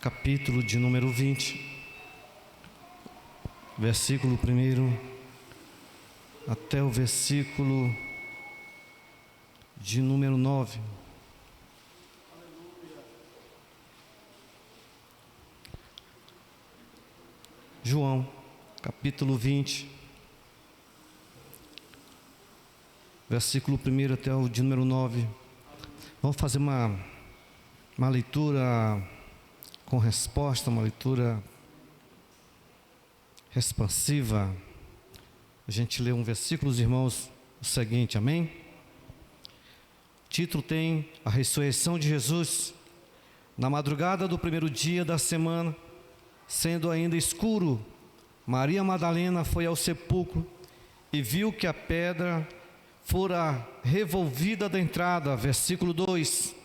capítulo de número 20, versículo 1 até o versículo de número 9. João, capítulo 20, versículo 1 até o de número 9. Vamos fazer uma leitura com resposta, uma leitura responsiva. A gente lê um versículo, os irmãos, o seguinte, amém? O título tem a ressurreição de Jesus. Na madrugada do primeiro dia da semana, sendo ainda escuro, Maria Madalena foi ao sepulcro e viu que a pedra fora revolvida da entrada. Versículo 2.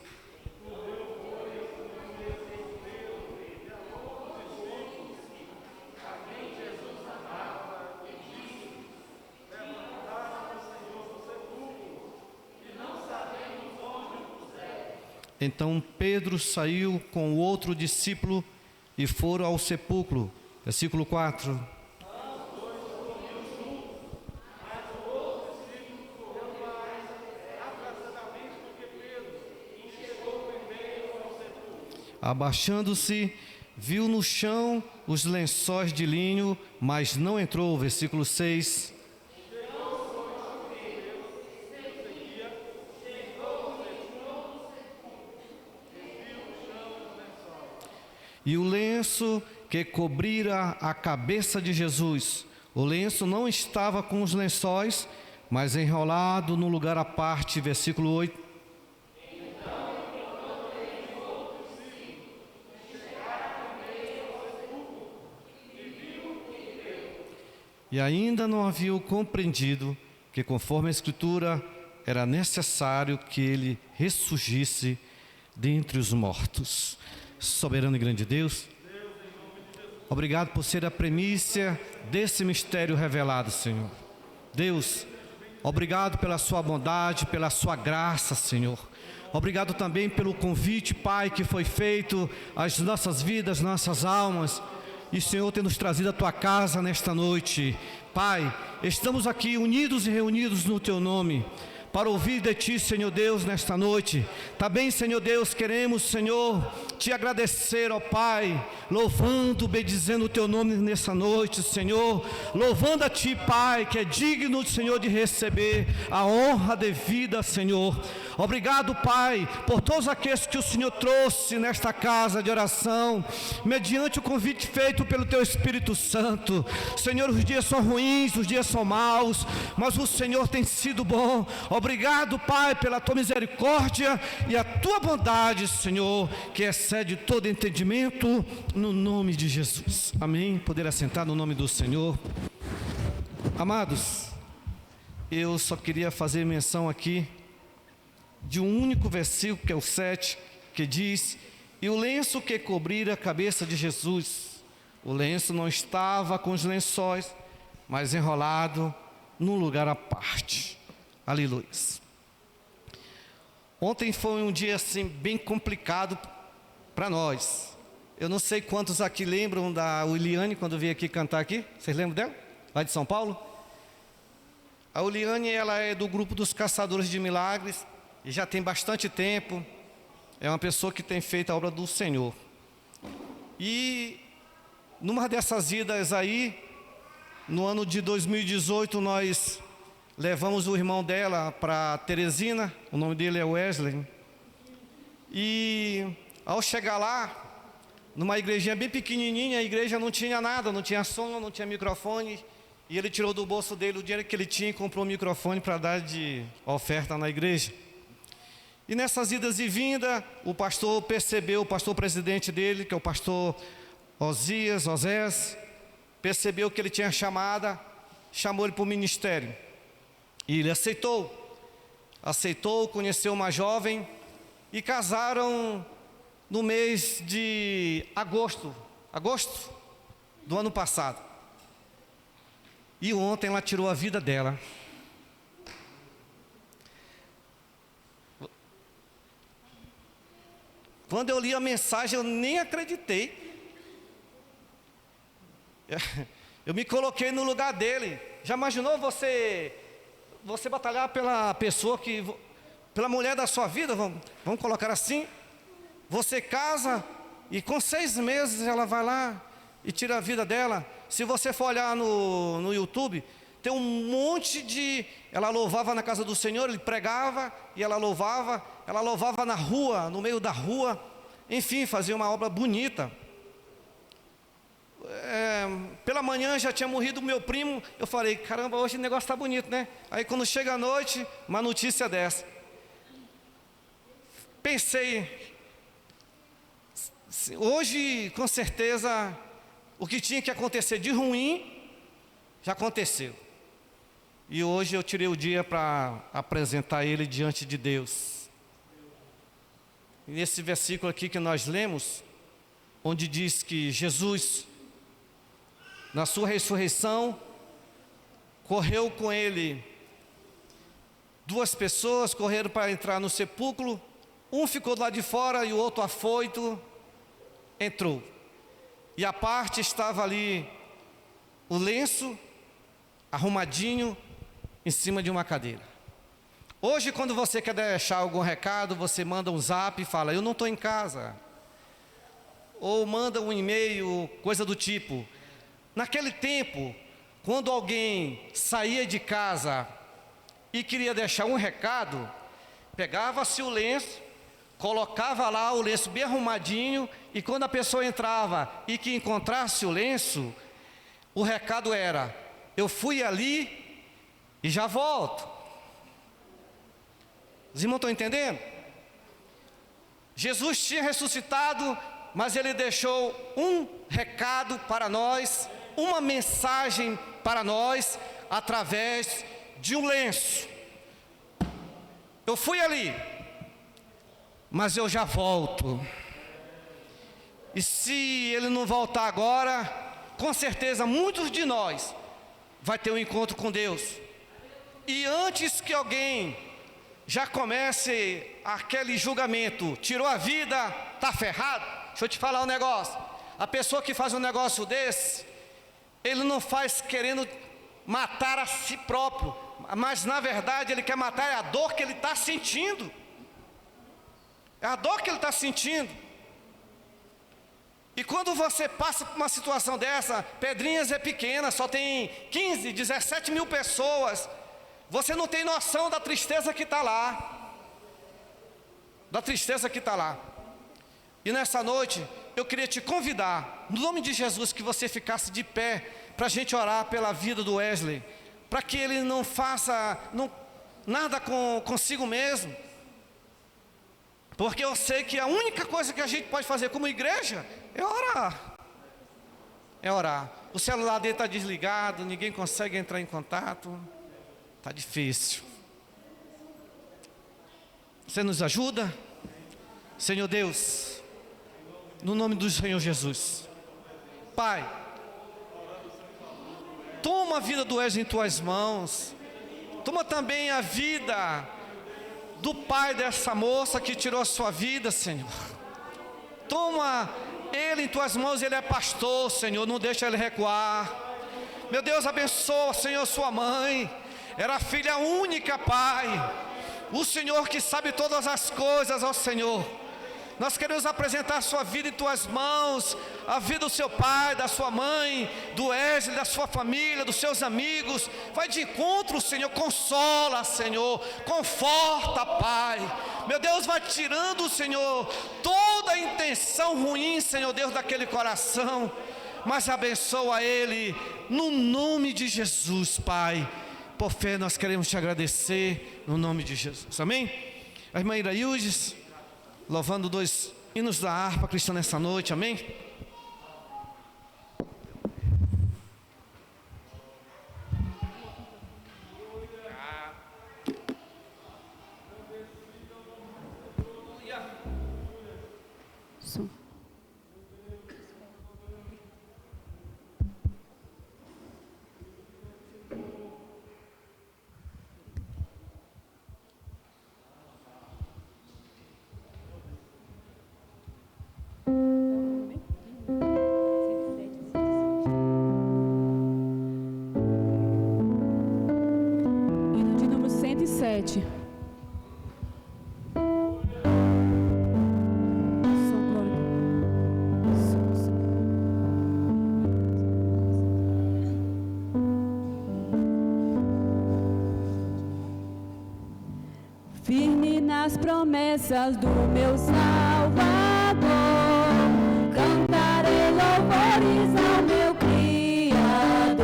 Então Pedro saiu com o outro discípulo e foram ao sepulcro. Versículo 4. Abaixando-se, viu no chão os lençóis de linho, mas não entrou. Versículo 6. E o lenço que cobrira a cabeça de Jesus, o lenço não estava com os lençóis, mas enrolado num lugar à parte. Versículo 8. E ainda não haviam compreendido que, conforme a Escritura, era necessário que ele ressurgisse dentre os mortos. Soberano e grande Deus, obrigado por ser a primícia desse mistério revelado, Senhor. Deus, obrigado pela sua bondade, pela sua graça, Senhor. Obrigado também pelo convite, Pai, que foi feito às nossas vidas, nossas almas. E, Senhor, tem nos trazido à tua casa nesta noite. Pai, estamos aqui unidos e reunidos no teu nome, para ouvir de ti, Senhor Deus, nesta noite. Também, Senhor Deus, queremos, Senhor, te agradecer, ó Pai, louvando, bendizendo o teu nome nessa noite, Senhor, louvando a ti, Pai, que é digno, Senhor, de receber a honra devida, Senhor. Obrigado, Pai, por todos aqueles que o Senhor trouxe nesta casa de oração, mediante o convite feito pelo teu Espírito Santo. Senhor, os dias são ruins, os dias são maus, mas o Senhor tem sido bom. Obrigado, Pai, pela tua misericórdia e a tua bondade, Senhor, que excede todo entendimento, no nome de Jesus. Amém. Poder assentar no nome do Senhor. Amados, eu só queria fazer menção aqui de um único versículo, que é o 7, que diz: e o lenço que cobrira a cabeça de Jesus, o lenço não estava com os lençóis, mas enrolado num lugar à parte. Aleluia. Ontem foi um dia assim bem complicado para nós. Eu não sei quantos aqui lembram da Uliane quando veio aqui cantar aqui. Vocês lembram dela? Lá de São Paulo? A Uliane, ela é do grupo dos Caçadores de Milagres e já tem bastante tempo. É uma pessoa que tem feito a obra do Senhor. E numa dessas idas aí, no ano de 2018, nós levamos o irmão dela para Teresina. O nome dele é Wesley. E ao chegar lá, numa igrejinha bem pequenininha, a igreja não tinha nada, não tinha som, não tinha microfone. E ele tirou do bolso dele o dinheiro que ele tinha e comprou um microfone para dar de oferta na igreja. E nessas idas e vindas, o pastor percebeu, o pastor presidente dele, que é o pastor Osés, percebeu que ele tinha chamada, chamou ele para o ministério. E ele aceitou, conheceu uma jovem e casaram no mês de agosto do ano passado. E ontem ela tirou a vida dela. Quando eu li a mensagem, eu nem acreditei. Eu me coloquei no lugar dele. Já imaginou você batalhar pela pessoa pela mulher da sua vida, vamos colocar assim? Você casa e com 6 meses ela vai lá e tira a vida dela. Se você for olhar no YouTube, tem um monte de... Ela louvava na casa do Senhor, ele pregava e ela louvava na rua, no meio da rua. Enfim, fazia uma obra bonita. Pela manhã já tinha morrido o meu primo. Eu falei, caramba, hoje o negócio está bonito, né? Aí quando chega a noite, uma notícia dessa. Pensei, hoje com certeza o que tinha que acontecer de ruim já aconteceu. E hoje eu tirei o dia para apresentar ele diante de Deus. E nesse versículo aqui que nós lemos, onde diz que Jesus, na sua ressurreição, correu com ele. 2 pessoas correram para entrar no sepulcro. Um ficou do lado de fora e o outro afoito entrou. E à parte estava ali o lenço arrumadinho em cima de uma cadeira. Hoje, quando você quer deixar algum recado, você manda um zap e fala, eu não estou em casa. Ou manda um e-mail, coisa do tipo. Naquele tempo, quando alguém saía de casa e queria deixar um recado, pegava-se o lenço, colocava lá o lenço bem arrumadinho, e quando a pessoa entrava e que encontrasse o lenço, o recado era, eu fui ali e já volto. Os irmãos estão entendendo? Jesus tinha ressuscitado, mas ele deixou um recado para nós, uma mensagem para nós, através de um lenço. Eu fui ali, mas eu já volto. E se ele não voltar agora, com certeza muitos de nós vai ter um encontro com Deus. E antes que alguém já comece aquele julgamento, tirou a vida, está ferrado. Deixa eu te falar um negócio. A pessoa que faz um negócio desse, ele não faz querendo matar a si próprio, mas na verdade ele quer matar a dor que ele está sentindo. É a dor que ele está sentindo. E quando você passa por uma situação dessa, Pedrinhas é pequena, só tem 15, 17 mil pessoas. Você não tem noção da tristeza que está lá. Da tristeza que está lá. E nessa noite, eu queria te convidar, no nome de Jesus, que você ficasse de pé, para a gente orar pela vida do Wesley, para que ele não faça nada consigo mesmo. Porque eu sei que a única coisa que a gente pode fazer como igreja é orar. É orar. O celular dele está desligado, ninguém consegue entrar em contato. Está difícil. Você nos ajuda? Senhor Deus, no nome do Senhor Jesus. Pai, toma a vida do Wesley em tuas mãos. Toma também a vida do pai dessa moça que tirou a sua vida, Senhor. Toma ele em tuas mãos, ele é pastor, Senhor, não deixa ele recuar. Meu Deus, abençoa, Senhor, sua mãe. Era filha única, Pai. O Senhor que sabe todas as coisas, ó Senhor. Nós queremos apresentar a sua vida em tuas mãos, a vida do seu pai, da sua mãe, do Wesley, da sua família, dos seus amigos. Vai de encontro, Senhor, consola, Senhor, conforta, Pai. Meu Deus, vai tirando, Senhor, toda a intenção ruim, Senhor Deus, daquele coração. Mas abençoa ele, no nome de Jesus, Pai. Por fé nós queremos te agradecer, no nome de Jesus, amém? A irmã Iraildes, louvando 2 hinos da harpa cristã nessa noite, amém? Som. 7. Firme nas promessas do meu Salvador, cantarei louvores ao meu Criador.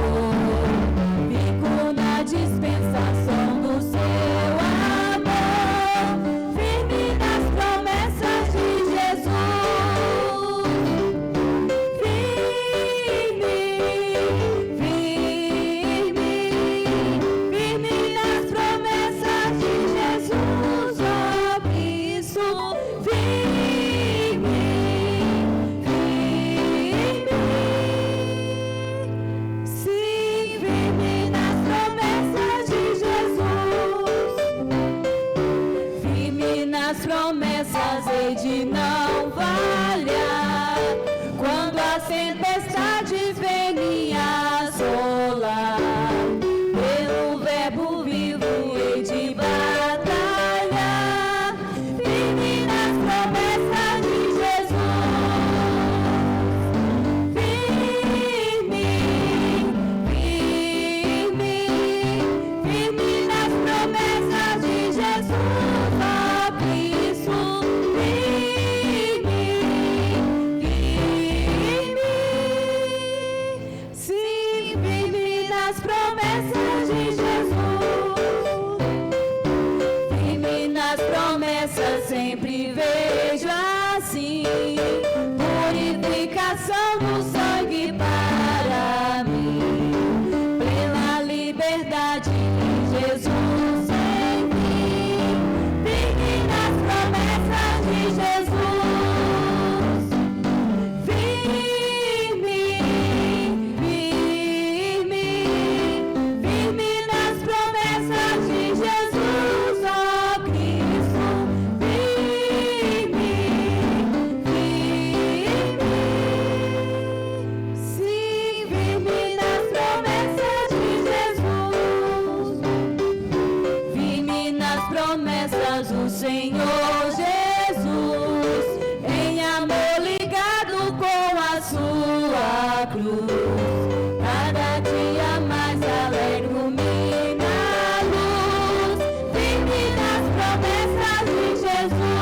Fico na dispensação do seu amor, firme nas promessas de Jesus. Firme, firme, firme nas promessas de Jesus, ó Cristo, firme, firme, sim, firme nas promessas de Jesus, firme nas promessas, hei de não falhar, quando a tempestade vem me assolar, pelo verbo vivo hei de batalhar, firme nas promessas de Jesus, firme, firme, firme nas promessas de Jesus, ó Cristo, firme, firme, sim, firme nas promessas de Jesus, firme nas promessas, sempre vejo assim, purificação do sangue para mim, plena liberdade em Jesus em mim, firme nas promessas de Jesus, firme, firme, firme nas promessas de Jesus, ó Cristo, firme, firme, sim, firme nas promessas de Jesus, firme nas promessas do Senhor Jesus, em amor ligado com a sua cruz, cada dia mais alegro-me na luz, firme nas promessas de Jesus,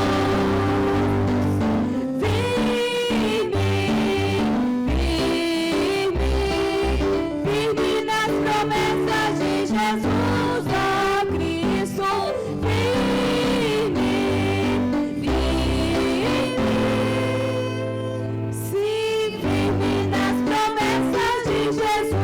firme, firme, firme nas promessas de Jesus, ó Cristo, firme, firme, sim, firme nas promessas de Jesus.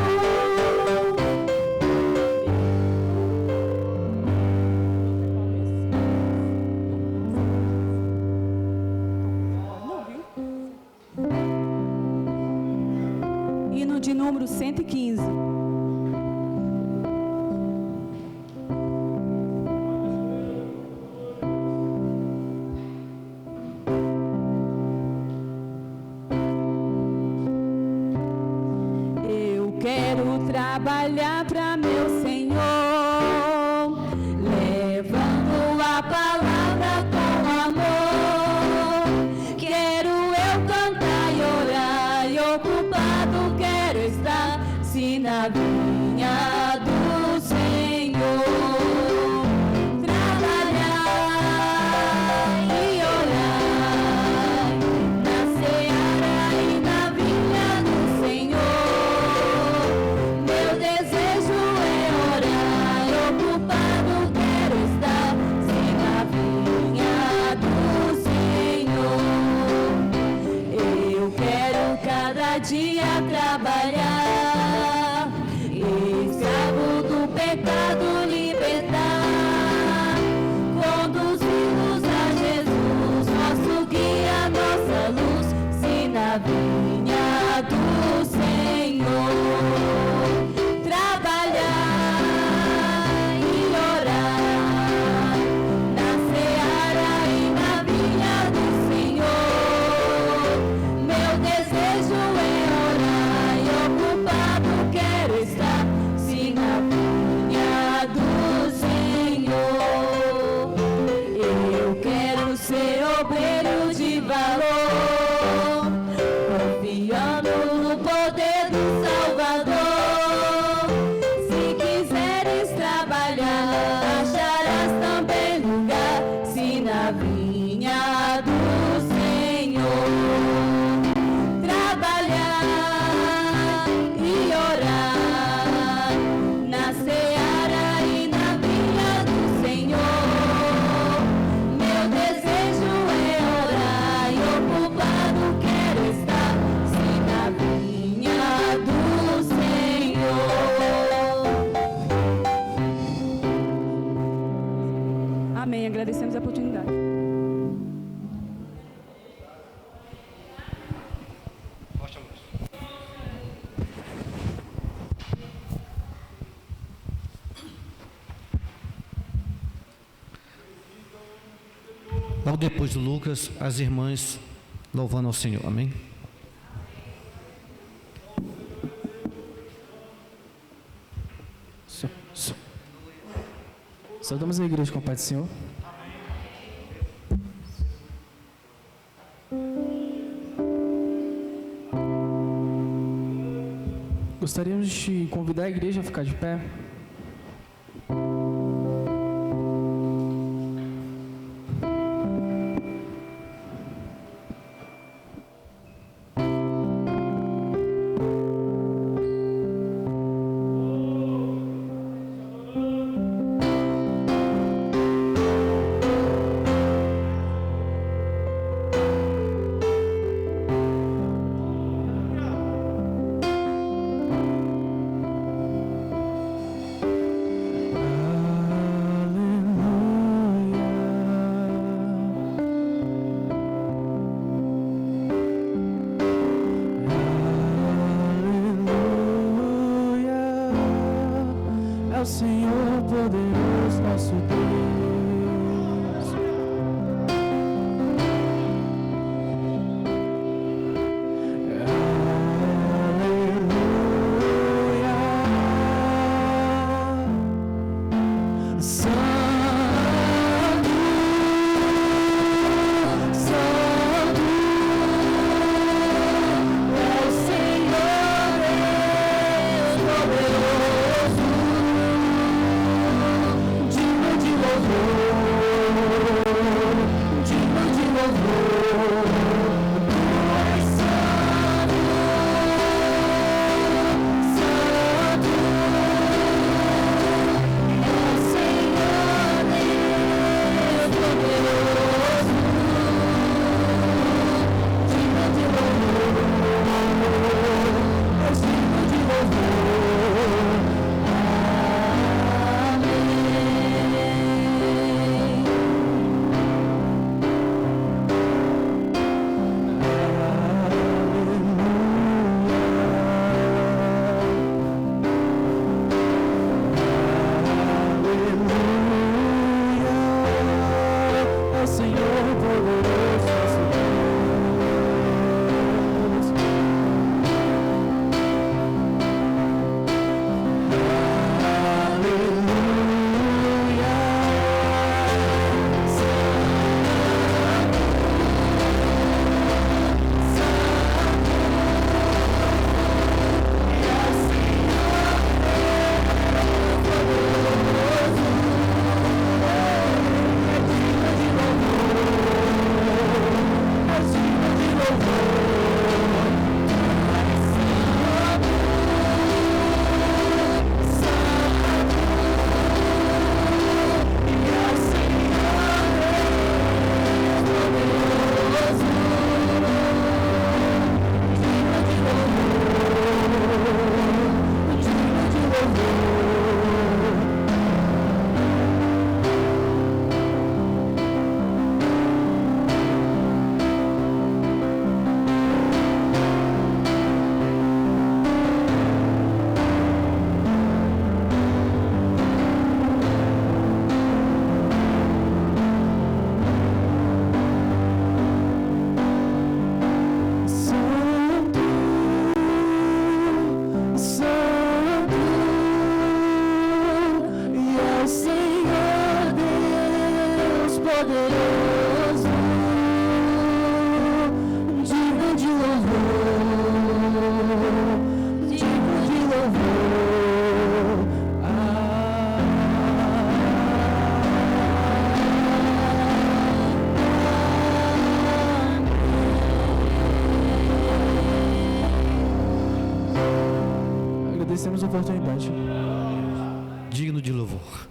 Hino de número 115. Eu quero trabalhar para meu Senhor, levando a palavra com amor. Quero eu cantar e orar, e ocupado quero estar, se na vinha do Senhor. Trabalhar e orar, na seara e na vinha do Senhor. Meu desejo é orar, e ocupado quero estar, se na vinha do Senhor. Eu quero cada dia trabalhar, escravo do pecado libertar, conduzi-nos a Jesus, nosso guia, nossa luz, se na vinha do Senhor. Trabalhar e orar, na seara e na vinha do Senhor. Meu desejo é orar e ocupar Logo depois do Lucas, as irmãs louvando ao Senhor. Amém? Saudamos a igreja com a paz do Senhor. Gostaríamos de convidar a igreja a ficar de pé. Senhor poderoso, nosso Deus. Aleluia. Santo, Santo é o Senhor Deus poderoso. Digno de louvor, tu és santo, santo, é o Senhor Deus poderoso, digno de louvor, és digno de louvor. Senhor poderoso, nosso Deus. Aleluia. Poderoso, digno de louvor, digno de louvor. Agradecemos a oportunidade. Digno de louvor.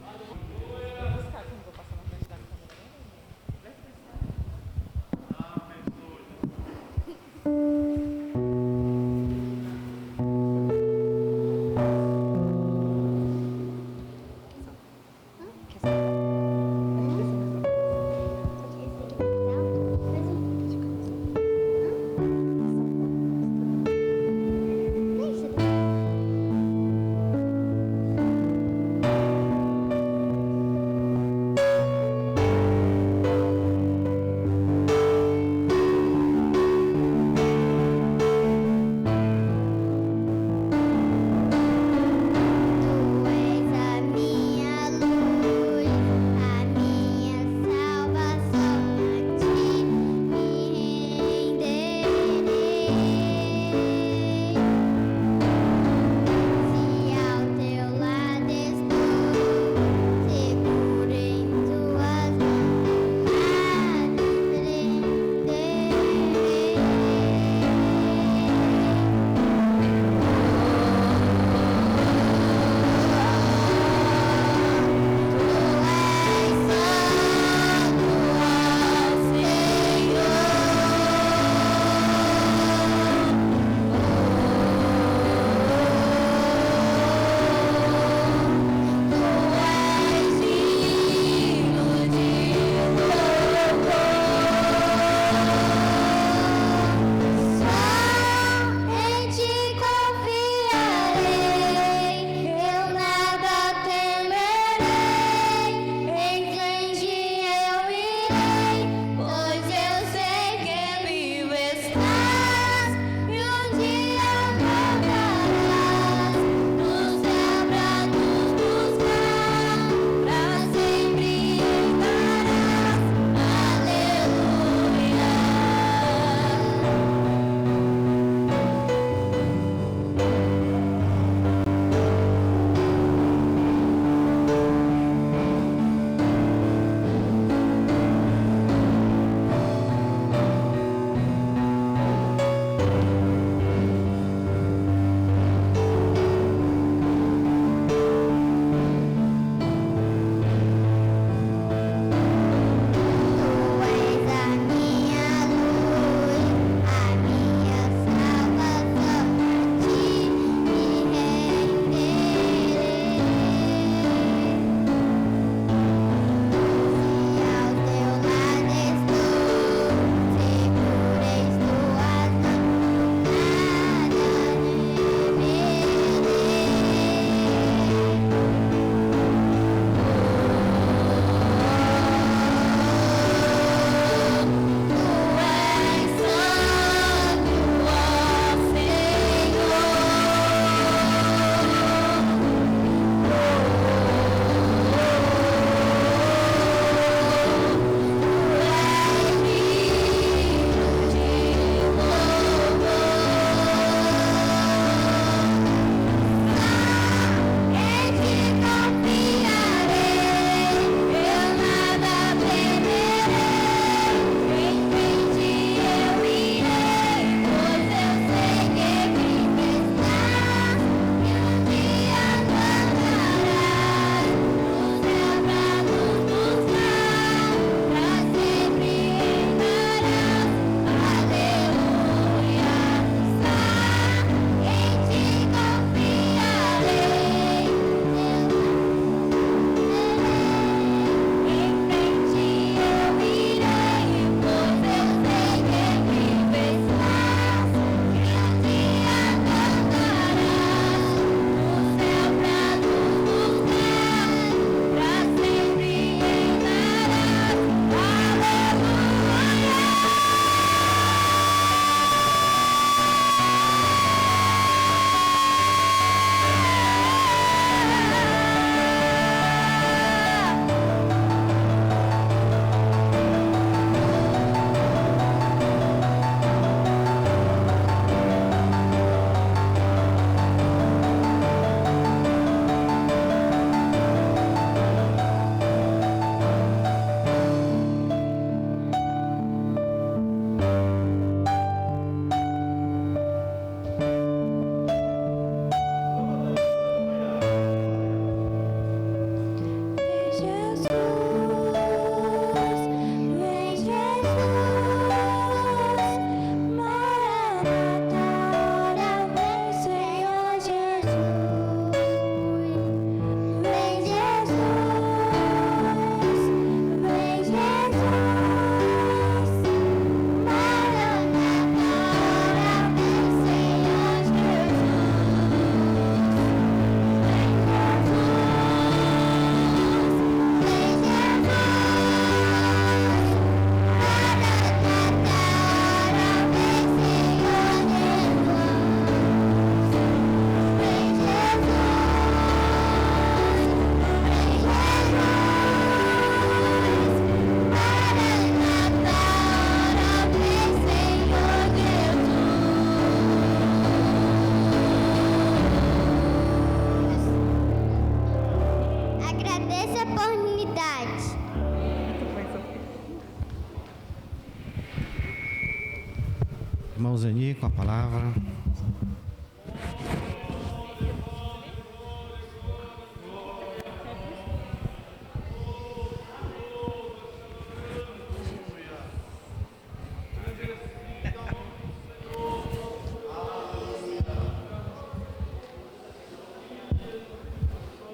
irmão Zeni com a palavra.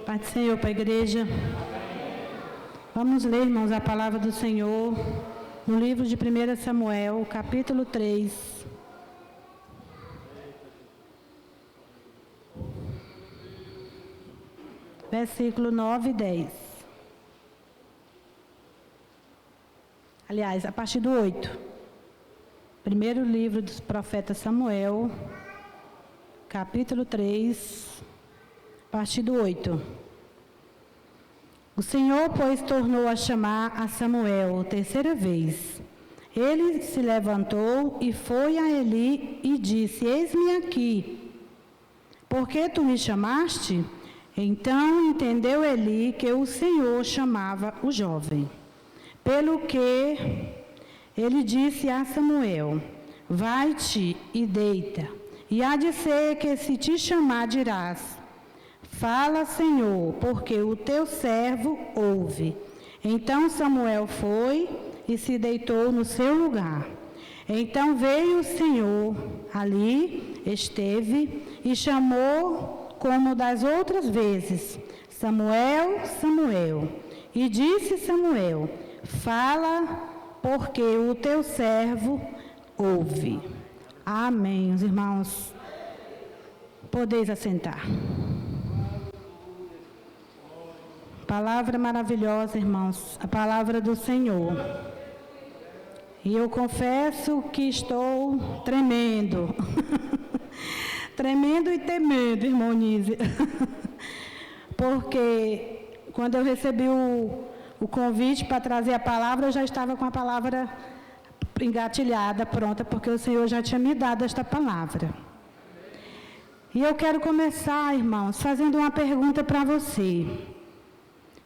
Pai do Senhor para a igreja. Vamos ler, irmãos, a palavra do Senhor no livro de 1 Samuel, capítulo 3. Versículo 9 e 10. Aliás, a partir do 8. Primeiro livro dos profetas Samuel, capítulo 3, a partir do 8. O Senhor, pois, tornou a chamar a Samuel terceira vez. Ele se levantou e foi a Eli e disse: Eis-me aqui. Por que tu me chamaste? Então entendeu Eli que o Senhor chamava o jovem. Pelo que ele disse a Samuel: Vai-te e deita, e há de ser que se te chamar dirás: Fala, Senhor, porque o teu servo ouve. Então Samuel foi e se deitou no seu lugar. Então veio o Senhor, ali esteve, e chamou como das outras vezes: Samuel, Samuel. E disse Samuel: Fala, porque o teu servo ouve. Amém. Os irmãos, podeis assentar. Palavra maravilhosa, irmãos, a palavra do Senhor. E eu confesso que estou tremendo. Tremendo e temendo, irmão Nise. Porque quando eu recebi o convite para trazer a palavra, eu já estava com a palavra engatilhada, pronta, porque o Senhor já tinha me dado esta palavra. E eu quero começar, irmãos, fazendo uma pergunta para você.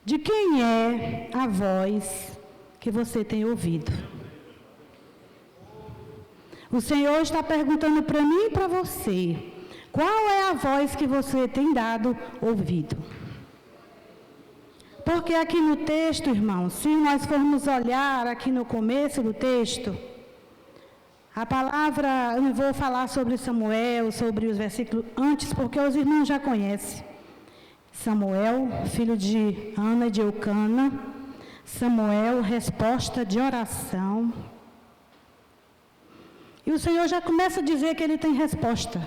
De quem é a voz que você tem ouvido? O Senhor está perguntando para mim e para você. Qual é a voz que você tem dado ouvido? Porque aqui no texto, irmãos, se nós formos olhar aqui no começo do texto, a palavra, eu não vou falar sobre Samuel, sobre os versículos antes, porque os irmãos já conhecem. Samuel, filho de Ana e de Eucana. Samuel, resposta de oração. E o Senhor já começa a dizer que Ele tem resposta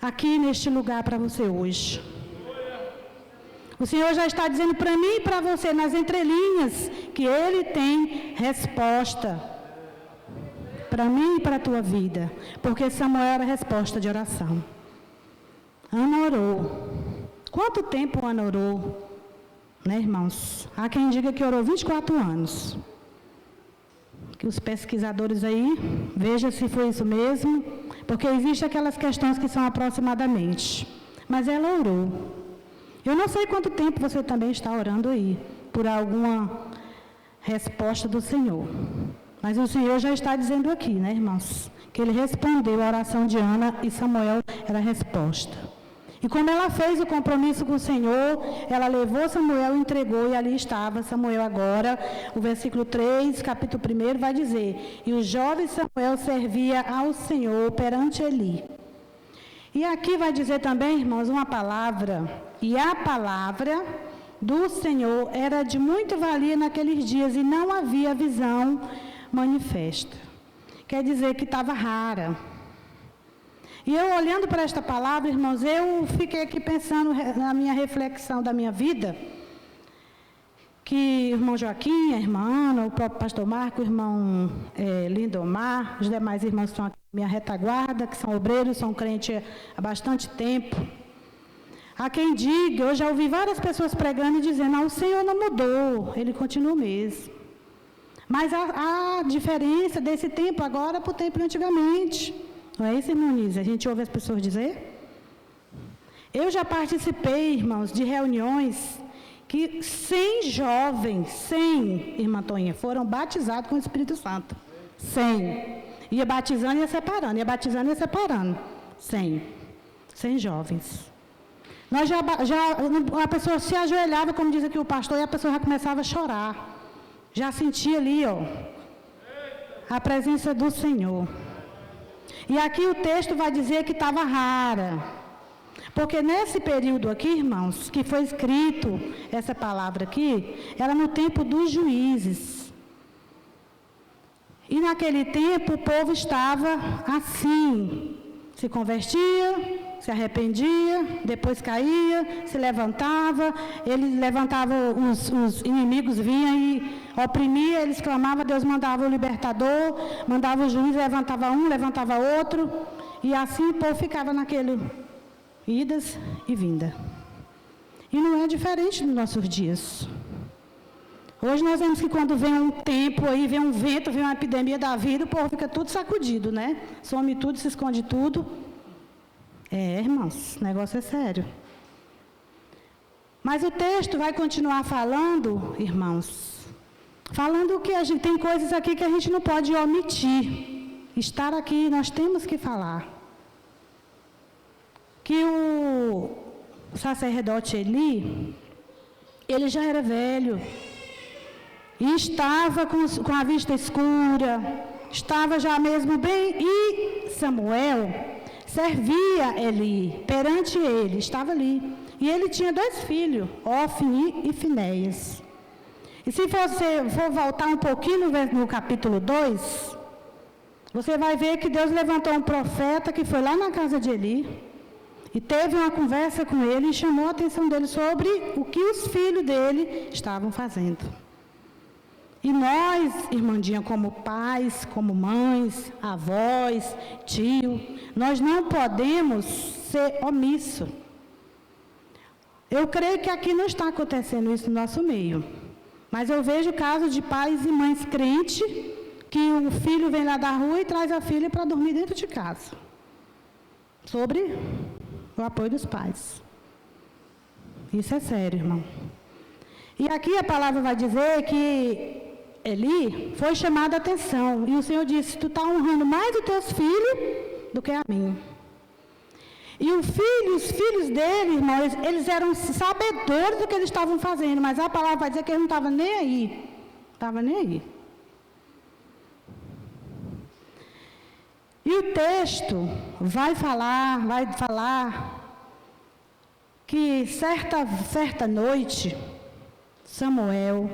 aqui neste lugar para você hoje. O Senhor já está dizendo para mim e para você, nas entrelinhas, que Ele tem resposta para mim e para a tua vida. Porque Samuel era resposta de oração. Ana orou. Quanto tempo Ana orou? Né, irmãos? Há quem diga que orou 24 anos. Que os pesquisadores aí, veja se foi isso mesmo, porque existem aquelas questões que são aproximadamente. Mas ela orou. Eu não sei quanto tempo você também está orando aí, por alguma resposta do Senhor. Mas o Senhor já está dizendo aqui, né, irmãos? Que Ele respondeu a oração de Ana e Samuel era a resposta. E como ela fez o compromisso com o Senhor, ela levou Samuel e entregou, e ali estava Samuel agora. O versículo 3, capítulo 1, vai dizer: E o jovem Samuel servia ao Senhor perante Eli. E aqui vai dizer também, irmãos, uma palavra. E a palavra do Senhor era de muita valia naqueles dias, e não havia visão manifesta. Quer dizer que estava rara. E eu olhando para esta palavra, irmãos, eu fiquei aqui pensando na minha reflexão da minha vida, que o irmão Joaquim, a irmã Ana, o próprio pastor Marco, o irmão Lindomar, os demais irmãos que estão aqui na minha retaguarda, que são obreiros, são crentes há bastante tempo. Há quem diga, eu já ouvi várias pessoas pregando e dizendo: o Senhor não mudou, Ele continua o mesmo. Mas há diferença desse tempo agora para o tempo de antigamente. Não é isso, irmão Nise? A gente ouve as pessoas dizer? Eu já participei, irmãos, de reuniões que 100 jovens, 100, irmã Toninha, foram batizados com o Espírito Santo. 100. Ia batizando e ia separando, ia batizando e ia separando. 100 jovens. Nós a pessoa se ajoelhava, como diz aqui o pastor, e a pessoa já começava a chorar. Já sentia ali, ó, a presença do Senhor. E aqui o texto vai dizer que estava rara. Porque nesse período aqui, irmãos, que foi escrito essa palavra aqui, era no tempo dos juízes. E naquele tempo o povo estava assim, se convertia, se arrependia, depois caía, se levantava, os inimigos vinham e oprimia, eles clamavam, Deus mandava o libertador, mandava o juiz, levantava um, levantava outro, e assim o povo ficava naquele idas e vinda. E não é diferente dos nossos dias. Hoje nós vemos que quando vem um tempo aí, vem um vento, vem uma epidemia da vida, o povo fica tudo sacudido, né? Some tudo, se esconde tudo. Irmãos, o negócio é sério. Mas o texto vai continuar falando, irmãos, falando que a gente tem coisas aqui que a gente não pode omitir. Estar aqui, nós temos que falar. Que o sacerdote Eli, ele já era velho, e estava com a vista escura, estava já mesmo bem, e Samuel servia Eli, perante ele, estava ali. E ele tinha 2 filhos, Ofni e Finéias. E se você for voltar um pouquinho no capítulo 2, você vai ver que Deus levantou um profeta que foi lá na casa de Eli, e teve uma conversa com ele, e chamou a atenção dele sobre o que os filhos dele estavam fazendo. E nós, irmandinha, como pais, como mães, avós, tio, nós não podemos ser omissos. Eu creio que aqui não está acontecendo isso no nosso meio. Mas eu vejo casos de pais e mães crentes que o filho vem lá da rua e traz a filha para dormir dentro de casa. Sobre o apoio dos pais. Isso é sério, irmão. E aqui a palavra vai dizer que Eli foi chamado a atenção, e o Senhor disse, tu está honrando mais os teus filhos do que a mim. E os filhos dele, irmãos, eles eram sabedores do que eles estavam fazendo, mas a palavra vai dizer que eles não estavam nem aí. Estavam nem aí. E o texto vai falar que certa noite, Samuel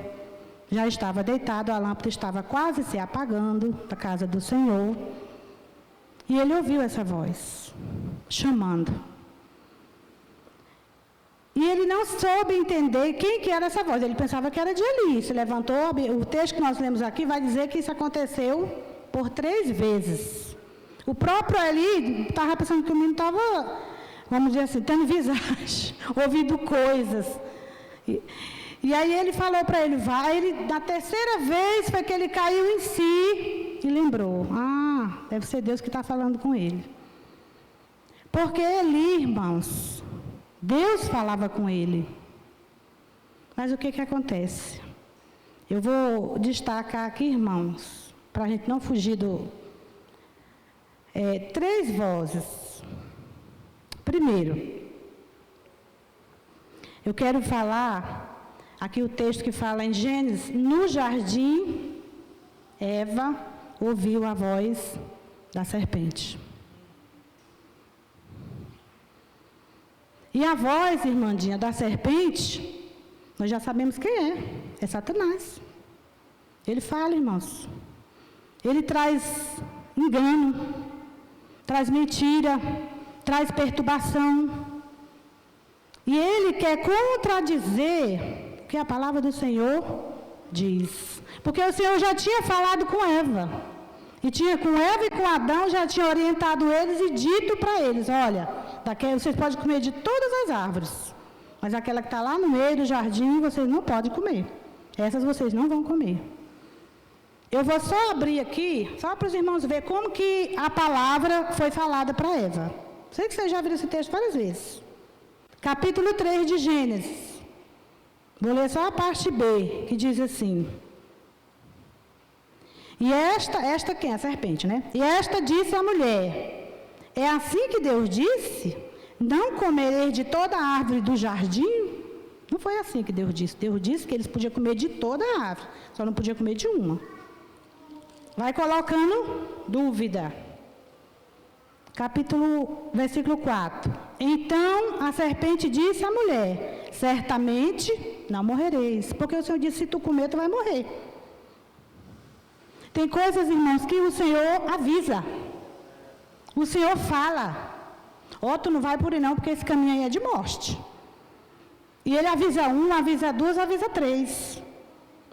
já estava deitado, a lâmpada estava quase se apagando da casa do Senhor. E ele ouviu essa voz, chamando. E ele não soube entender quem que era essa voz. Ele pensava que era de Eli. Se levantou, o texto que nós lemos aqui vai dizer que isso aconteceu por 3 vezes. O próprio Eli estava pensando que o menino estava, vamos dizer assim, tendo visagem, ouvindo coisas. E aí ele falou para ele, na 3ª vez foi que ele caiu em si e lembrou, deve ser Deus que está falando com ele. Porque Eli, irmãos, Deus falava com ele. Mas o que acontece? Eu vou destacar aqui, irmãos, para a gente não fugir 3 vozes. Primeiro, eu quero falar aqui o texto que fala em Gênesis, no jardim, Eva ouviu a voz da serpente. E a voz, irmandinha, da serpente, nós já sabemos quem é Satanás. Ele fala, irmãos. Ele traz engano, traz mentira, traz perturbação. E ele quer contradizer que a palavra do Senhor diz. Porque o Senhor já tinha falado com Eva. E com Eva e com Adão já tinha orientado eles e dito para eles, olha, vocês podem comer de todas as árvores, mas aquela que está lá no meio do jardim, vocês não podem comer. Essas vocês não vão comer. Eu vou só abrir aqui, só para os irmãos verem como que a palavra foi falada para Eva. Sei que vocês já viram esse texto várias vezes. Capítulo 3 de Gênesis. Vou ler só a parte B, que diz assim. E esta quem? A serpente, né? E esta disse à mulher: é assim que Deus disse? Não comereis de toda a árvore do jardim? Não foi assim que Deus disse. Deus disse que eles podiam comer de toda a árvore, só não podiam comer de uma. Vai colocando dúvida. Versículo 4. Então a serpente disse à mulher: certamente não morrereis, porque o Senhor disse: se tu comer, tu vai morrer. Tem coisas, irmãos, que o Senhor avisa. O Senhor fala: ó, tu não vai por aí não, porque esse caminho aí é de morte. E ele avisa um, avisa duas, avisa três.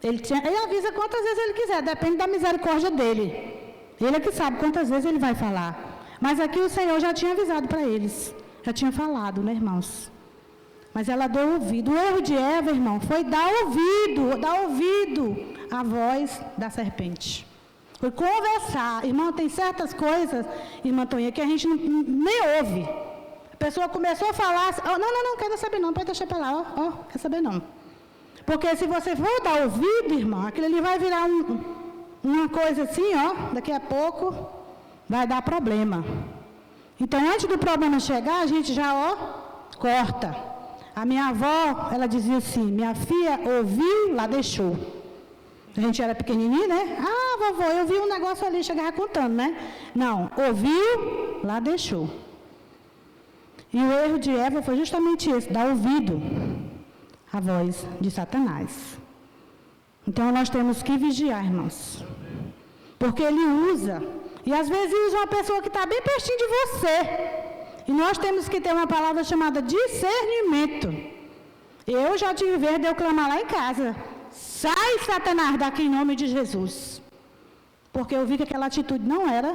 Ele avisa quantas vezes ele quiser, depende da misericórdia dele. Ele é que sabe quantas vezes ele vai falar. Mas aqui o Senhor já tinha avisado para eles. Já tinha falado, né, irmãos? Mas ela deu ouvido. O erro de Eva, irmão, foi dar ouvido à voz da serpente. Foi conversar. Irmão, tem certas coisas, irmã Toninha, que a gente nem ouve. A pessoa começou a falar, oh, não, quero saber não, pode deixar para lá, quer saber não. Porque se você for dar ouvido, irmão, aquilo ali vai virar uma coisa assim, daqui a pouco vai dar problema. Então, antes do problema chegar, a gente já, corta. A minha avó, ela dizia assim: minha filha ouviu, lá deixou. A gente era pequenininha, né? Ah, vovó, eu vi um negócio ali, chegava contando, né? Não, ouviu, lá deixou. E o erro de Eva foi justamente esse, dar ouvido à voz de Satanás. Então, nós temos que vigiar, irmãos. Porque ele usa, e às vezes usa uma pessoa que está bem pertinho de você. E nós temos que ter uma palavra chamada discernimento. Eu já tive vez de eu clamar lá em casa: sai, Satanás, daqui em nome de Jesus. Porque eu vi que aquela atitude não era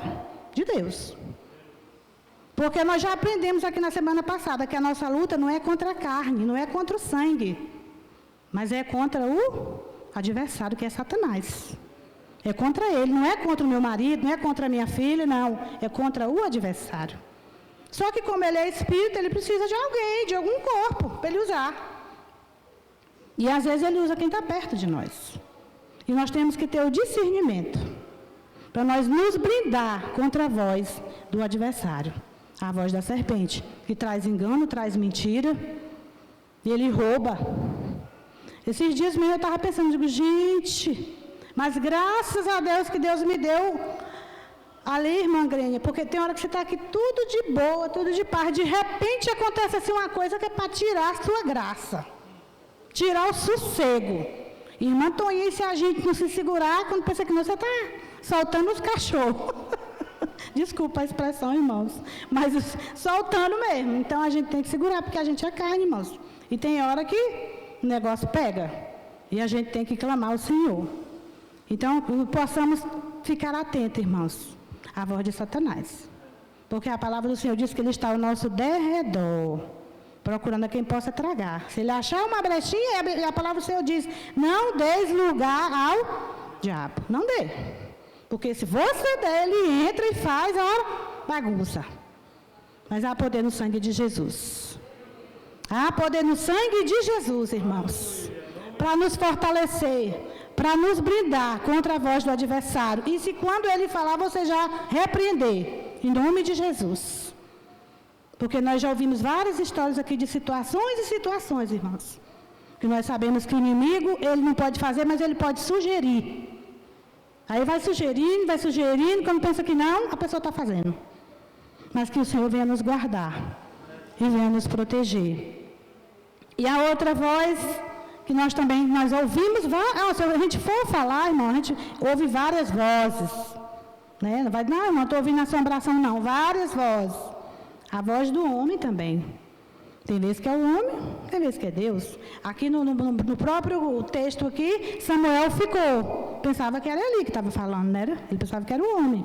de Deus. Porque nós já aprendemos aqui na semana passada que a nossa luta não é contra a carne, não é contra o sangue, mas é contra o adversário, que é Satanás. É contra ele, não é contra o meu marido, não é contra a minha filha, não. É contra o adversário. Só que como ele é espírito, ele precisa de alguém, de algum corpo, para ele usar. E às vezes ele usa quem está perto de nós. E nós temos que ter o discernimento, para nós nos blindar contra a voz do adversário. A voz da serpente, que traz engano, traz mentira, e ele rouba. Esses dias mesmo eu estava pensando, digo, gente, mas graças a Deus que Deus me deu ali, irmã Grênia, porque tem hora que você está aqui tudo de boa, tudo de paz, de repente acontece assim uma coisa que é para tirar a sua graça, tirar o sossego. Irmã Toninha, se a gente não se segurar, quando pensa que não, você está soltando os cachorros. Desculpa a expressão, irmãos, mas soltando mesmo. Então a gente tem que segurar, porque a gente é carne, irmãos. E tem hora que o negócio pega, e a gente tem que clamar ao Senhor. Então, possamos ficar atentos, irmãos, à voz de Satanás. Porque a palavra do Senhor diz que ele está ao nosso derredor, procurando a quem possa tragar. Se ele achar uma brechinha, a palavra do Senhor diz: não deis lugar ao diabo. Não dê. Porque se você der, ele entra e faz a bagunça. Mas há poder no sangue de Jesus. Há poder no sangue de Jesus, irmãos, para nos fortalecer, para nos blindar contra a voz do adversário. E se quando ele falar, você já repreender, em nome de Jesus. Porque nós já ouvimos várias histórias aqui de situações e situações, irmãos. Que nós sabemos que o inimigo, ele não pode fazer, mas ele pode sugerir. Aí vai sugerindo, quando pensa que não, a pessoa está fazendo. Mas que o Senhor venha nos guardar e venha nos proteger. E a outra voz que nós ouvimos, se a gente for falar, irmão, a gente ouve várias vozes. Né? Não, não estou ouvindo assombração, não. Várias vozes. A voz do homem também. Tem vezes que é o homem, tem vezes que é Deus. Aqui no próprio texto aqui, Samuel ficou. Pensava que era ele que estava falando, né? Ele pensava que era o homem.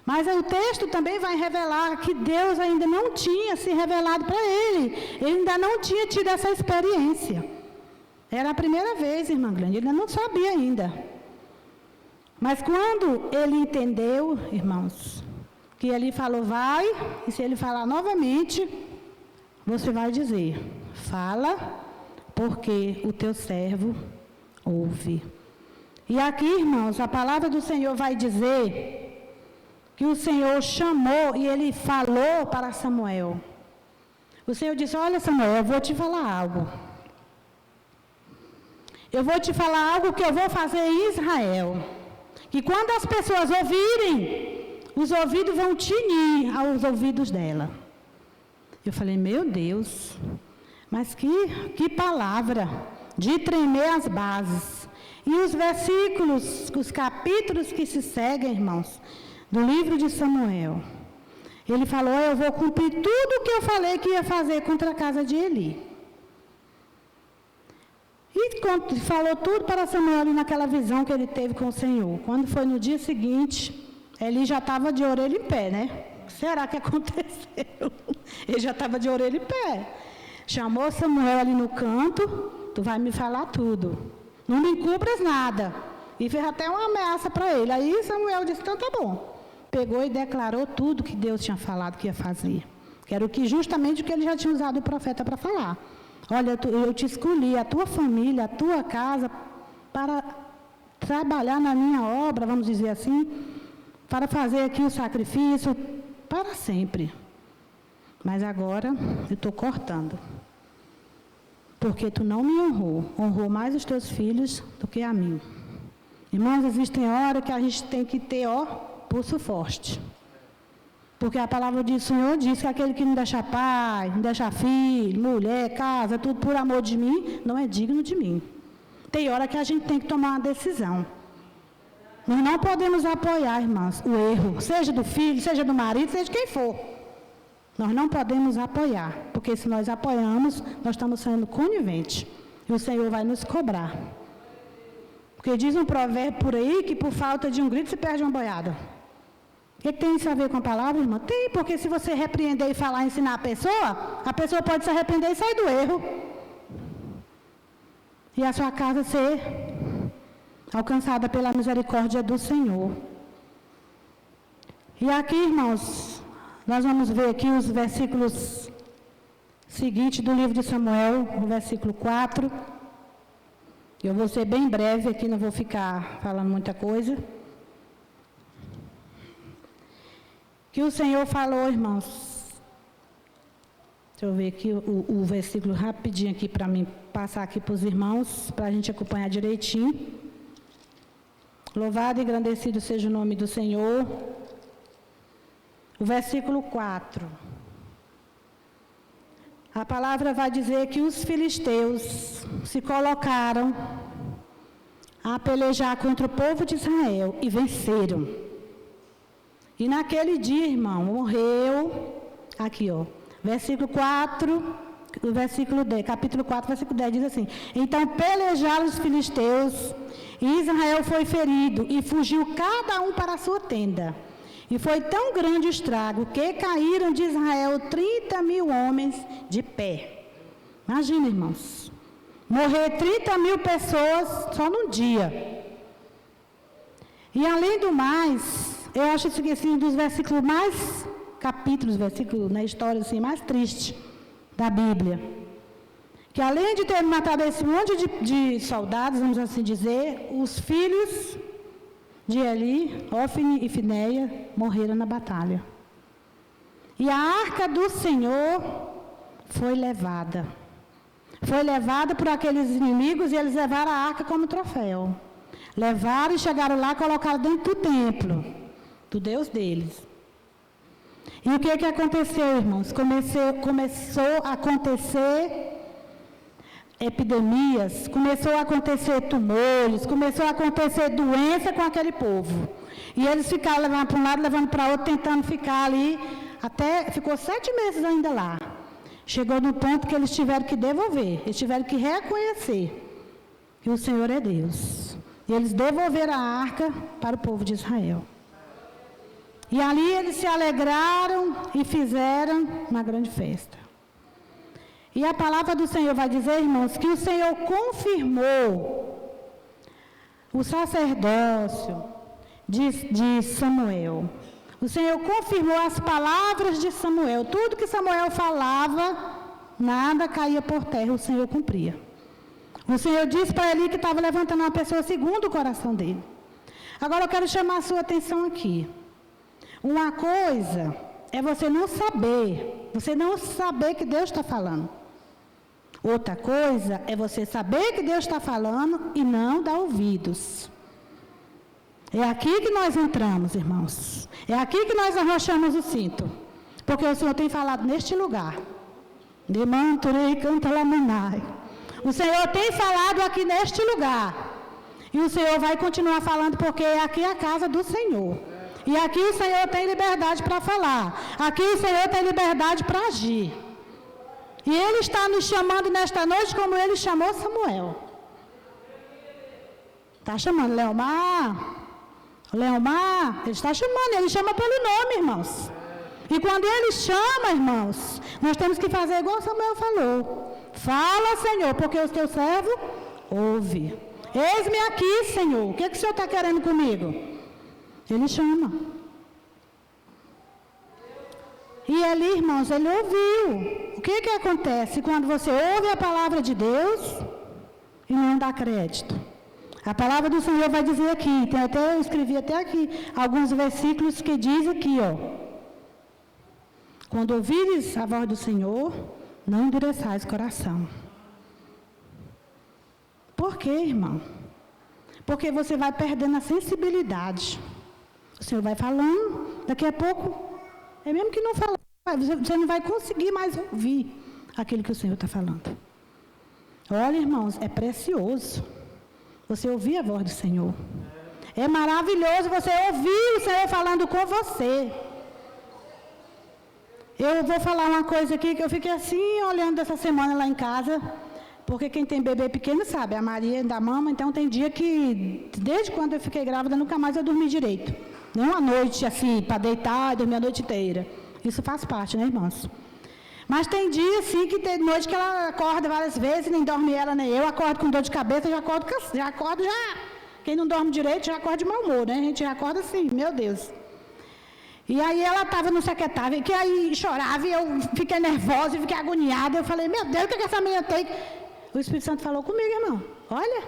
Mas o texto também vai revelar que Deus ainda não tinha se revelado para ele. Ele ainda não tinha tido essa experiência. Era a primeira vez, irmã Glenda, ele não sabia ainda. Mas quando ele entendeu, irmãos, que ele falou, vai, e se ele falar novamente, você vai dizer, fala, porque o teu servo ouve. E aqui, irmãos, a palavra do Senhor vai dizer que o Senhor chamou e ele falou para Samuel. O Senhor disse: olha, Samuel, eu vou te falar algo. Eu vou te falar algo que eu vou fazer em Israel. Que quando as pessoas ouvirem, os ouvidos vão tinir aos ouvidos dela. Eu falei: meu Deus, mas que palavra de tremer as bases. E os versículos, os capítulos que se seguem, irmãos, do livro de Samuel, ele falou: eu vou cumprir tudo o que eu falei que ia fazer contra a casa de Eli. E falou tudo para Samuel ali naquela visão que ele teve com o Senhor. Quando foi no dia seguinte, Eli já estava de orelha em pé, né? O que será que aconteceu? Ele já estava de orelha em pé. Chamou Samuel ali no canto: tu vai me falar tudo. Não me encubras nada. E fez até uma ameaça para ele. Aí Samuel disse: então tá bom. Pegou e declarou tudo que Deus tinha falado que ia fazer. Que era justamente o que ele já tinha usado o profeta para falar. Olha, eu te escolhi, a tua família, a tua casa, para trabalhar na minha obra, vamos dizer assim, para fazer aqui o sacrifício para sempre. Mas agora eu estou cortando. Porque tu não me honrou mais os teus filhos do que a mim. Irmãos, existem horas que a gente tem que ter, pulso forte. Porque a palavra do Senhor diz que aquele que não deixa pai, não deixa filho, mulher, casa, tudo por amor de mim, não é digno de mim. Tem hora que a gente tem que tomar uma decisão. Nós não podemos apoiar, irmãos, o erro, seja do filho, seja do marido, seja de quem for. Nós não podemos apoiar, porque se nós apoiamos, nós estamos sendo coniventes. E o Senhor vai nos cobrar. Porque diz um provérbio por aí que por falta de um grito se perde uma boiada. O que tem isso a ver com a palavra, irmão? Tem, porque se você repreender e falar, ensinar a pessoa pode se arrepender e sair do erro. E a sua casa ser alcançada pela misericórdia do Senhor. E aqui, irmãos, nós vamos ver aqui os versículos seguintes do livro de Samuel, no versículo 4. Eu vou ser bem breve aqui, não vou ficar falando muita coisa. Que o Senhor falou, irmãos. Deixa eu ver aqui o versículo rapidinho aqui para mim passar aqui para os irmãos, para a gente acompanhar direitinho. Louvado e engrandecido seja o nome do Senhor. O versículo 4. A palavra vai dizer que os filisteus se colocaram a pelejar contra o povo de Israel e venceram. E naquele dia, irmão, morreu, aqui versículo 4, o versículo 10, capítulo 4, versículo 10, diz assim: então pelejaram os filisteus, e Israel foi ferido, e fugiu cada um para a sua tenda. E foi tão grande o estrago, que caíram de Israel 30.000 homens de pé. Imagina, irmãos, morrer 30.000 pessoas só num dia. E além do mais, eu acho isso aqui assim, um dos versículos mais, versículos na história assim, mais triste da Bíblia. Que além de ter matado esse monte de soldados, vamos assim dizer, os filhos de Eli, Ofni e Finéia, morreram na batalha. E a arca do Senhor foi levada. Foi levada por aqueles inimigos e eles levaram a arca como troféu. Levaram e chegaram lá e colocaram dentro do templo do Deus deles. E o que aconteceu, irmãos? Começou a acontecer epidemias, começou a acontecer tumores, começou a acontecer doença com aquele povo. E eles ficaram levando para um lado, levando para outro, tentando ficar ali, até ficou 7 meses ainda lá. Chegou no ponto que eles tiveram que devolver, eles tiveram que reconhecer que o Senhor é Deus. E eles devolveram a arca para o povo de Israel. E ali eles se alegraram e fizeram uma grande festa. E a palavra do Senhor vai dizer, irmãos, que o Senhor confirmou o sacerdócio de Samuel. O Senhor confirmou as palavras de Samuel. Tudo que Samuel falava, nada caía por terra, o Senhor cumpria. O Senhor disse para Eli que estava levantando uma pessoa segundo o coração dele. Agora eu quero chamar a sua atenção aqui. Uma coisa é você não saber que Deus está falando. Outra coisa é você saber que Deus está falando e não dar ouvidos. É aqui que nós entramos, irmãos. É aqui que nós arrochamos o cinto. Porque o Senhor tem falado neste lugar. Demanturei canta lamanai. O Senhor tem falado aqui neste lugar. E o Senhor vai continuar falando porque aqui é a casa do Senhor. E aqui o Senhor tem liberdade para falar. Aqui o Senhor tem liberdade para agir. E Ele está nos chamando nesta noite como Ele chamou Samuel. Está chamando Leomar. Leomar, Ele está chamando. Ele chama pelo nome, irmãos. E quando Ele chama, irmãos, nós temos que fazer igual Samuel falou. Fala, Senhor, porque o teu servo ouve. Eis-me aqui, Senhor. O que o Senhor está querendo comigo? Ele chama. E ali, irmãos, ele ouviu. O que acontece quando você ouve a palavra de Deus e não dá crédito? A palavra do Senhor vai dizer aqui, eu escrevi até aqui alguns versículos que diz aqui, ó. Quando ouvires a voz do Senhor, não endureçais o coração. Por quê, irmão? Porque você vai perdendo a sensibilidade. O Senhor vai falando, daqui a pouco, é mesmo que não falar, você não vai conseguir mais ouvir aquilo que o Senhor está falando. Olha, irmãos, é precioso você ouvir a voz do Senhor. É maravilhoso você ouvir o Senhor falando com você. Eu vou falar uma coisa aqui que eu fiquei assim, olhando essa semana lá em casa, porque quem tem bebê pequeno sabe, a Maria ainda mama, então tem dia que, desde quando eu fiquei grávida, nunca mais eu dormi direito. Nem uma noite assim, para deitar e dormir a noite inteira. Isso faz parte, né, irmãos? Mas tem dia, assim, que tem noite que ela acorda várias vezes, nem dorme ela, nem eu, acordo com dor de cabeça, já acordo, quem não dorme direito já acorda de mau humor, né? A gente já acorda assim, meu Deus. E aí ela estava no secretário, que aí chorava, e eu fiquei nervosa, e fiquei agoniada, eu falei, meu Deus, o que essa menina tem? O Espírito Santo falou comigo, irmão, olha,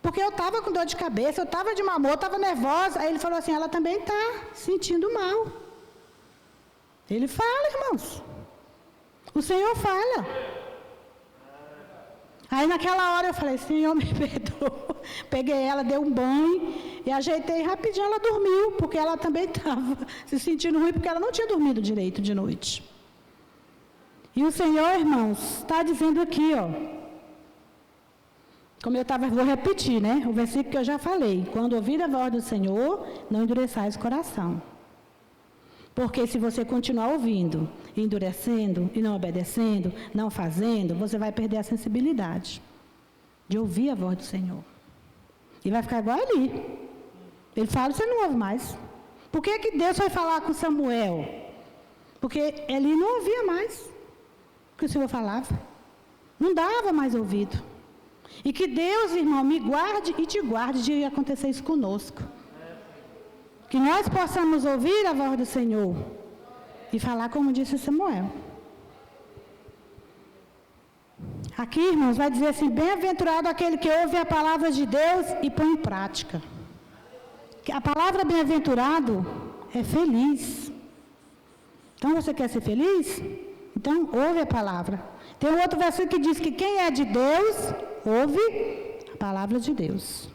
porque eu estava com dor de cabeça, eu estava de mau humor, estava nervosa, aí ele falou assim, ela também está sentindo mal. Ele fala, irmãos. O Senhor fala. Aí naquela hora eu falei, Senhor, me perdoa. Peguei ela, dei um banho e ajeitei rapidinho, ela dormiu, porque ela também estava se sentindo ruim, porque ela não tinha dormido direito de noite. E o Senhor, irmãos, está dizendo aqui, ó. Como eu estava, vou repetir, né? O versículo que eu já falei. Quando ouvir a voz do Senhor, não endureçais o coração. Porque se você continuar ouvindo, endurecendo e não obedecendo, não fazendo, você vai perder a sensibilidade de ouvir a voz do Senhor. E vai ficar igual ali. Ele fala, você não ouve mais. Por que Deus foi falar com Samuel? Porque ele não ouvia mais o que o Senhor falava. Não dava mais ouvido. E que Deus, irmão, me guarde e te guarde de acontecer isso conosco. Que nós possamos ouvir a voz do Senhor e falar como disse Samuel. Aqui, irmãos, vai dizer assim, bem-aventurado aquele que ouve a palavra de Deus e põe em prática. A palavra bem-aventurado é feliz. Então, você quer ser feliz? Então, ouve a palavra. Tem um outro versículo que diz que quem é de Deus, ouve a palavra de Deus.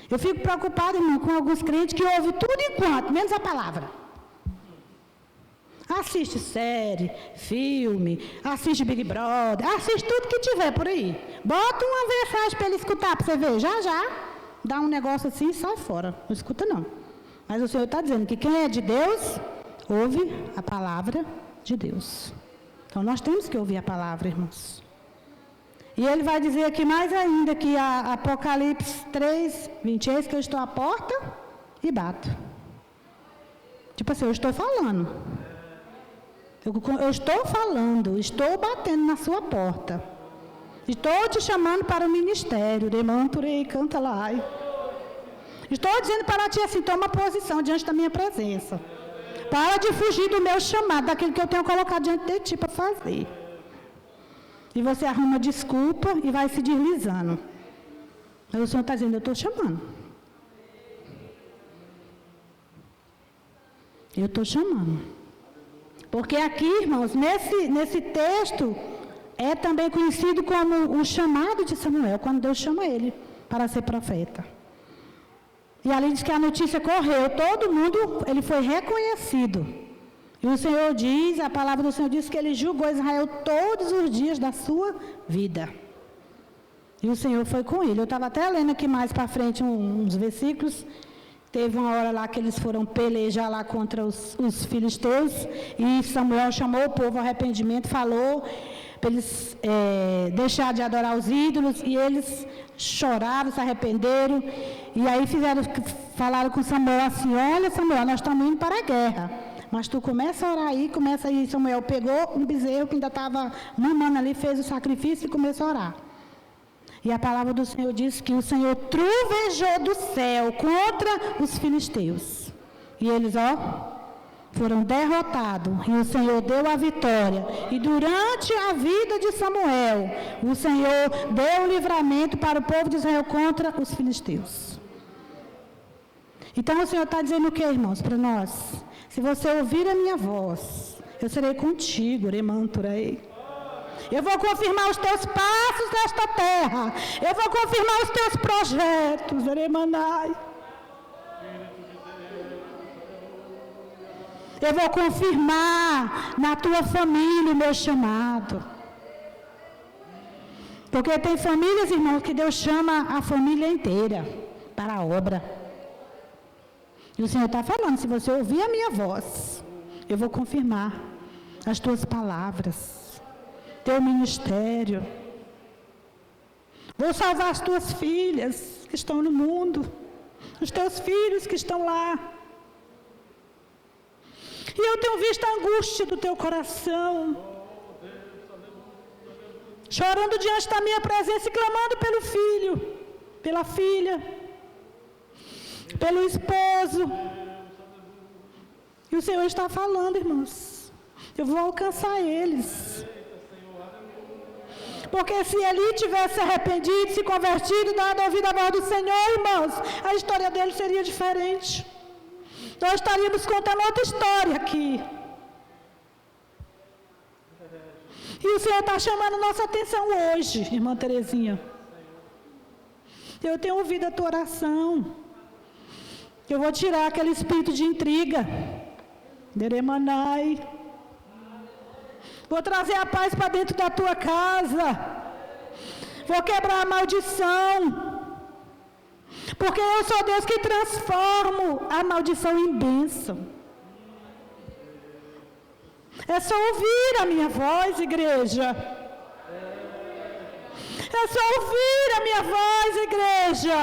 Eu fico preocupada, irmão, com alguns crentes que ouvem tudo enquanto, menos a palavra. Assiste série, filme, assiste Big Brother, assiste tudo que tiver por aí. Bota uma mensagem para ele escutar, para você ver. Já, dá um negócio assim e sai fora. Não escuta não. Mas o Senhor está dizendo que quem é de Deus, ouve a palavra de Deus. Então nós temos que ouvir a palavra, irmãos. E ele vai dizer aqui mais ainda, que a Apocalipse 3, 20, eis que eu estou à porta e bato. Tipo assim, eu estou falando. Eu estou falando, estou batendo na sua porta. Estou te chamando para o ministério. Demanturei, canta lá. Estou dizendo para ti assim, toma posição diante da minha presença. Para de fugir do meu chamado, daquilo que eu tenho colocado diante de ti para fazer. E você arruma desculpa e vai se deslizando. Mas o Senhor está dizendo, eu estou chamando. Eu estou chamando. Porque aqui, irmãos, nesse texto, é também conhecido como o chamado de Samuel, quando Deus chama ele para ser profeta. E ali diz que a notícia correu, todo mundo, ele foi reconhecido. E o Senhor diz, a palavra do Senhor diz que ele julgou Israel todos os dias da sua vida. E o Senhor foi com ele. Eu estava até lendo aqui mais para frente uns versículos. Teve uma hora lá que eles foram pelejar lá contra os filisteus. E Samuel chamou o povo ao arrependimento, falou para eles deixar de adorar os ídolos. E eles choraram, se arrependeram. E aí falaram com Samuel assim, olha Samuel, nós estamos indo para a guerra. Mas tu começa a orar aí, Samuel pegou um bezerro que ainda estava mamando ali, fez o sacrifício e começou a orar. E a palavra do Senhor diz que o Senhor truvejou do céu contra os filisteus. E eles, foram derrotados. E o Senhor deu a vitória. E durante a vida de Samuel, o Senhor deu o livramento para o povo de Israel contra os filisteus. Então o Senhor está dizendo o que, irmãos, para nós? Se você ouvir a minha voz, eu serei contigo, remanturei. Eu vou confirmar os teus passos nesta terra. Eu vou confirmar os teus projetos, remanai. Eu vou confirmar na tua família o meu chamado. Porque tem famílias, irmãos, que Deus chama a família inteira para a obra. E o Senhor está falando, se você ouvir a minha voz, eu vou confirmar as tuas palavras. Teu ministério. Vou salvar as tuas filhas que estão no mundo, os teus filhos que estão lá. E eu tenho visto a angústia do teu coração, chorando diante da minha presença e clamando pelo filho, pela filha, pelo esposo. E o Senhor está falando, irmãos, eu vou alcançar eles. Porque se ele tivesse arrependido, se convertido, dado ouvido à voz do Senhor, irmãos, a história dele seria diferente. Nós estaríamos contando outra história aqui. E o Senhor está chamando nossa atenção hoje, irmã Terezinha. Eu tenho ouvido a tua oração. Eu vou tirar aquele espírito de intriga. Deremanai. Vou trazer a paz para dentro da tua casa. Vou quebrar a maldição. Porque eu sou Deus que transformo a maldição em bênção. É só ouvir a minha voz, igreja. É só ouvir a minha voz, igreja.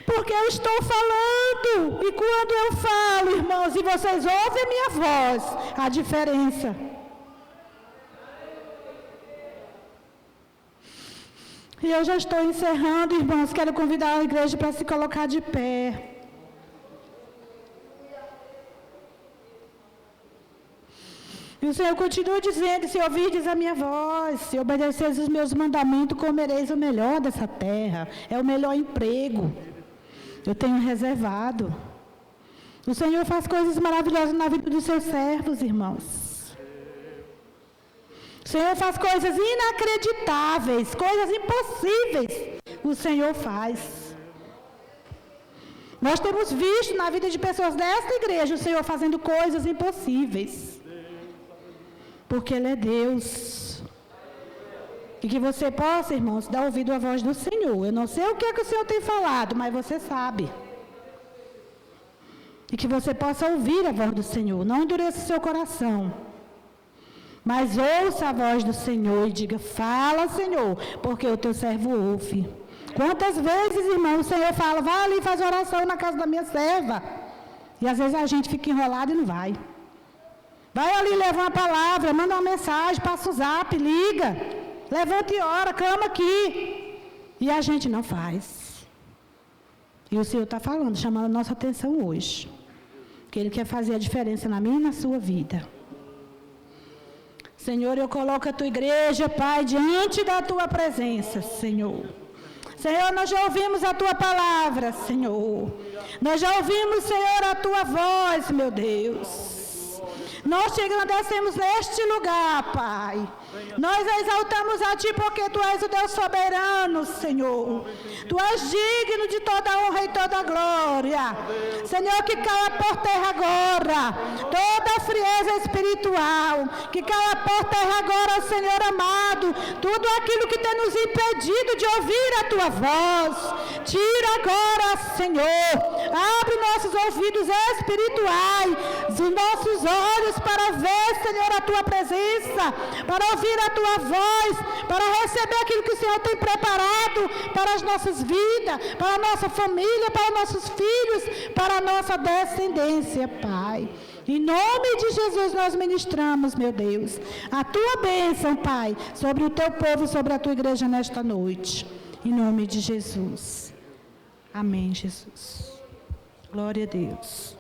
Porque eu estou falando, e quando eu falo, irmãos, e vocês ouvem a minha voz, a diferença. E eu já estou encerrando, irmãos, quero convidar a igreja para se colocar de pé. E o Senhor continua dizendo, se ouvirdes a minha voz, se obedeceres os meus mandamentos, comereis o melhor dessa terra, é o melhor emprego. Eu tenho reservado. O Senhor faz coisas maravilhosas na vida dos seus servos, irmãos. O Senhor faz coisas inacreditáveis, coisas impossíveis. O Senhor faz. Nós temos visto na vida de pessoas desta igreja, o Senhor fazendo coisas impossíveis. Porque Ele é Deus. E que você possa, irmãos, dar ouvido à voz do Senhor. Eu não sei o que é que o Senhor tem falado, mas você sabe. E que você possa ouvir a voz do Senhor. Não endureça o seu coração. Mas ouça a voz do Senhor e diga, fala, Senhor, porque o teu servo ouve. Quantas vezes, irmão, o Senhor fala, vai ali e faz oração na casa da minha serva. E às vezes a gente fica enrolado e não vai. Vai ali, leva uma palavra, manda uma mensagem, passa o zap, liga. Levanta e ora, clama aqui. E a gente não faz. E o Senhor está falando, chamando a nossa atenção hoje. Que Ele quer fazer a diferença na minha e na sua vida. Senhor, eu coloco a tua igreja, Pai, diante da tua presença, Senhor. Senhor, nós já ouvimos a tua palavra, Senhor. Nós já ouvimos, Senhor, a tua voz, meu Deus. Nós te agradecemos neste lugar, Pai. Nós exaltamos a Ti porque Tu és o Deus soberano, Senhor. Tu és digno de toda honra e toda glória. Senhor, que caia por terra agora toda a frieza espiritual. Que caia por terra agora, Senhor amado, tudo aquilo que tem nos impedido de ouvir a Tua voz. Tira agora, Senhor. Abre nossos ouvidos espirituais, os nossos olhos para ver, Senhor, a Tua presença, para ouvir a Tua voz, para receber aquilo que o Senhor tem preparado para as nossas vidas, para a nossa família, para nossos filhos, para a nossa descendência, Pai. Em nome de Jesus nós ministramos, meu Deus, a Tua bênção, Pai, sobre o Teu povo e sobre a Tua igreja nesta noite. Em nome de Jesus. Amém, Jesus. Glória a Deus.